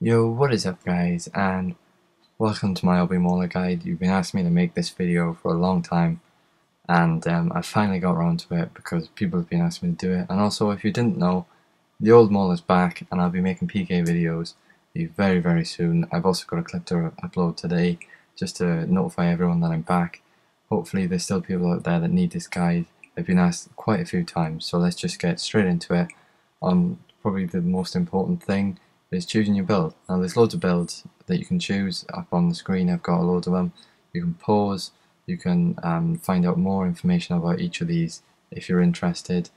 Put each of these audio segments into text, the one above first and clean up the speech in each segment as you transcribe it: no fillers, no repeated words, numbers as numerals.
Yo, what is up guys, and welcome to my Obby Mauler guide. You've been asking me to make this video for a long time, and I finally got around to it because people have been asking me to do it. And also, if you didn't know, the old Mauler's back, and I'll be making PK videos very soon. I've also got a clip to upload today, just to notify everyone that I'm back. Hopefully there's still people out there that need this guide. I've been asked quite a few times, so let's just get straight into it. On probably the most important thing is choosing your build. Now there's loads of builds that you can choose up on the screen. I've got a load of them. You can pause, you can find out more information about each of these if you're interested.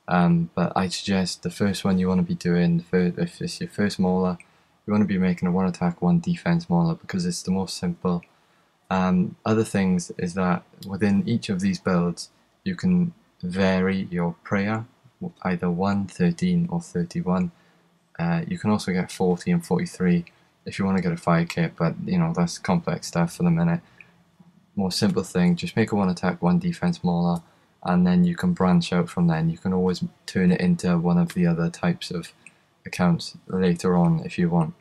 But I suggest the first one you want to be doing, if it's your first mauler, you want to be making a 1 attack 1 defense mauler because it's the most simple. Other things is that within each of these builds you can vary your prayer, either 1, 13 or 31. You can also get 40 and 43 if you want to get a fire kit, but you know, that's complex stuff for the minute. More simple thing, just make a 1 attack 1 defense mauler, and then you can branch out from then. You can always turn it into one of the other types of accounts later on if you want.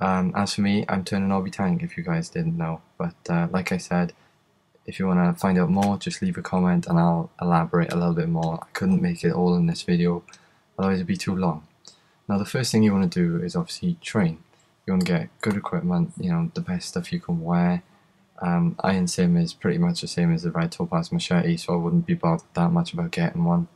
As for me, I'm turning Obby Tank if you guys didn't know, but like I said, if you want to find out more, just leave a comment and I'll elaborate a little bit more. I couldn't make it all in this video, otherwise it'd be too long. Now the first thing you want to do is obviously train. You want to get good equipment, you know, the best stuff you can wear. Iron Sim is pretty much the same as the Red Topaz Machete, so I wouldn't be bothered that much about getting one.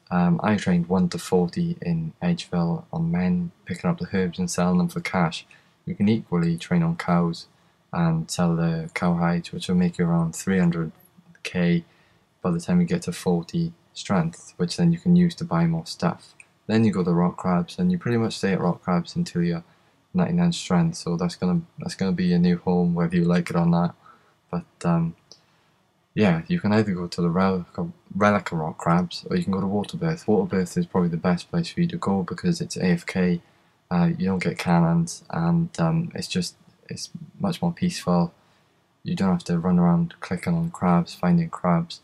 I trained 1 to 40 in Edgeville on men, picking up the herbs and selling them for cash. You can equally train on cows and sell the cow hides, which will make you around 300k by the time you get to 40 strength, which then you can use to buy more stuff. Then you go to rock crabs, and you pretty much stay at rock crabs until you're 99 strength. So that's gonna be your new home, whether you like it or not. But yeah, you can either go to the Relic rock crabs, or you can go to WATERBIRTH. WATERBIRTH is probably the best place for you to go because it's AFK. You don't get cannons, and it's much more peaceful. You don't have to run around clicking on crabs, finding crabs.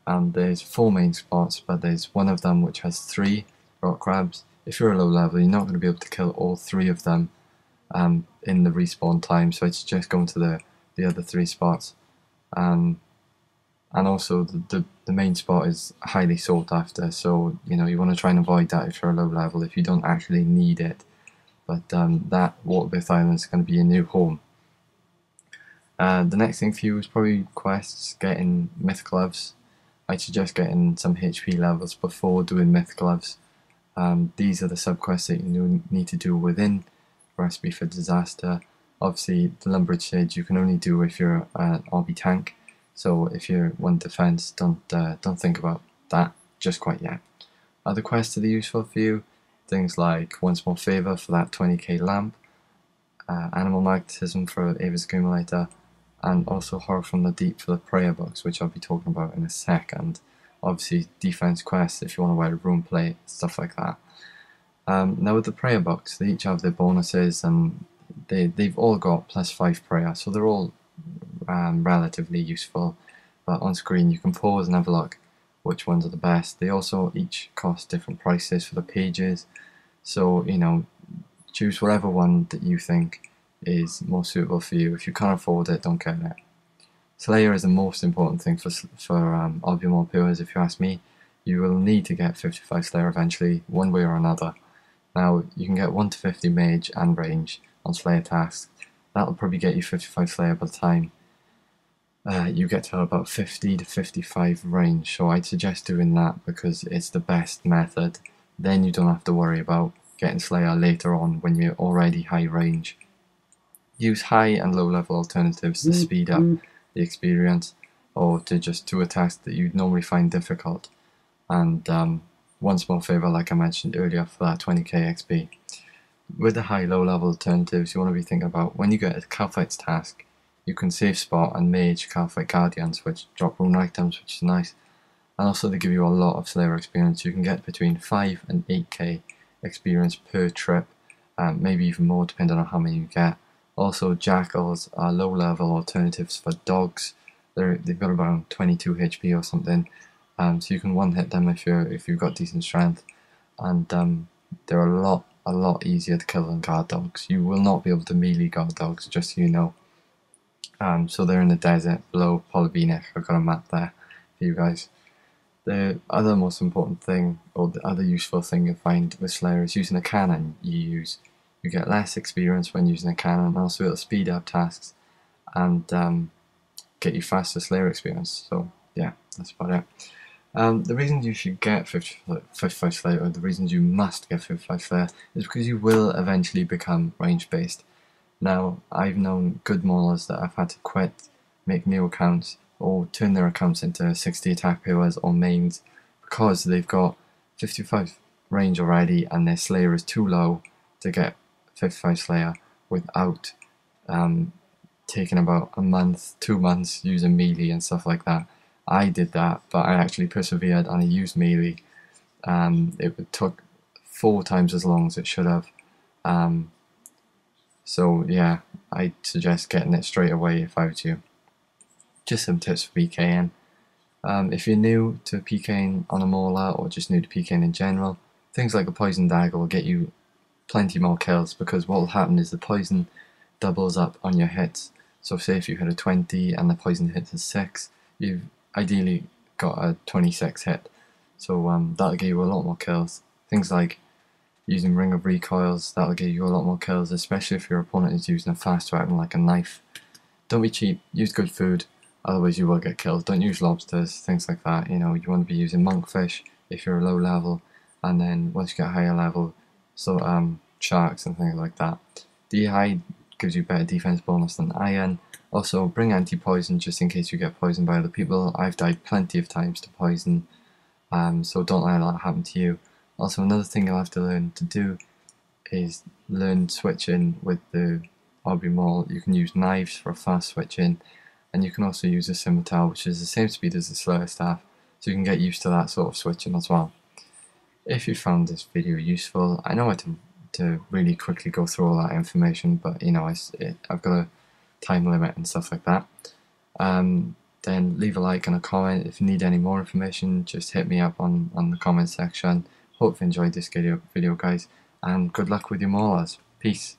And there's 4 main spots, but there's one of them which has 3 rock crabs. If you're a low level, you're not going to be able to kill all 3 of them in the respawn time, so it's just going to the other 3 spots. And also the main spot is highly sought after, so you know you want to try and avoid that if you're a low level, if you don't actually need it. But that WATERBIRTH Island is going to be your new home. The next thing for you is probably quests, getting myth gloves. I'd suggest getting some HP levels before doing myth gloves. These are the sub quests that you need to do within Recipe for Disaster. Obviously the Lumbridge Sage you can only do if you're an Obby tank, so if you're 1 defense, don't think about that just quite yet. Other quests that are useful for you, things like One Small Favour for that 20k lamp, Animal Magnetism for Ava's Accumulator, and also Horror from the Deep for the prayer books, which I'll be talking about in a second. Obviously defense quests if you want to wear a room plate, stuff like that. Now with the prayer books, they each have their bonuses, and they've all got +5 prayer, so they're all relatively useful. But on screen you can pause and have a look which ones are the best. They also each cost different prices for the pages, so you know, choose whatever one that you think is more suitable for you. If you can't afford it, don't get it. Slayer is the most important thing for Obby Mauler viewers, if you ask me. You will need to get 55 Slayer eventually, one way or another. Now, you can get 1 to 50 mage and range on Slayer tasks. That'll probably get you 55 Slayer by the time you get to about 50 to 55 range, so I'd suggest doing that because it's the best method. Then you don't have to worry about getting Slayer later on when you're already high range. Use high and low level alternatives to speed up the experience, or to just do a task that you'd normally find difficult. And One Small Favour, like I mentioned earlier, for that 20k XP. With the high low level alternatives, you want to be thinking about when you get a Calfights task, you can save spot and mage Calfight Guardians, which drop rune items, which is nice. And also they give you a lot of Slayer experience. You can get between 5 and 8k experience per trip, maybe even more depending on how many you get. Also, jackals are low level alternatives for dogs. They've got around 22 HP or something, so you can one hit them if you've got decent strength, and they're a lot a lot easier to kill than guard dogs. You will not be able to melee guard dogs, just so you know. So they're in the desert below Polyvenic. I've got a map there for you guys. The other most important thing, or the other useful thing you find with Slayer, is using a cannon you get less experience when using a cannon, and also it'll speed up tasks and get you faster Slayer experience. So yeah, that's about it. The reasons you should get 55 Slayer, or the reasons you must get 55 Slayer, is because you will eventually become range based. Now, I've known good maulers that have had to quit, make new accounts, or turn their accounts into 60 attack pillars or mains because they've got 55 range already and their Slayer is too low to get 55 Slayer without taking about a month, 2 months using melee and stuff like that. I did that, but I actually persevered and I used melee. It took 4 times as long as it should have. So yeah, I'd suggest getting it straight away if I was you. Just some tips for PKing. If you're new to PKing on a mauler or just new to PKing in general, things like a poison dagger will get you plenty more kills, because what will happen is the poison doubles up on your hits. So say if you hit a 20 and the poison hits a 6, you've ideally got a 26 hit. So that'll give you a lot more kills. Things like using ring of recoils, that'll give you a lot more kills, especially if your opponent is using a fast weapon like a knife. Don't be cheap, use good food, otherwise you will get killed. Don't use lobsters, things like that. You know, you want to be using monkfish if you're a low level, and then once you get higher level, so sharks and things like that. Dehide gives you better defense bonus than iron. Also, bring anti-poison just in case you get poisoned by other people. I've died plenty of times to poison, so don't let that happen to you. Also, another thing you'll have to learn to do is learn switching with the Obby Mauler. You can use knives for fast switching, and you can also use a scimitar, which is the same speed as the Slayer staff, so you can get used to that sort of switching as well. If you found this video useful, I know I had to really quickly go through all that information, but you know, I've got a time limit and stuff like that. Then leave a like and a comment. If you need any more information, just hit me up on the comment section. Hope you enjoyed this video guys, and good luck with your maulers. Peace.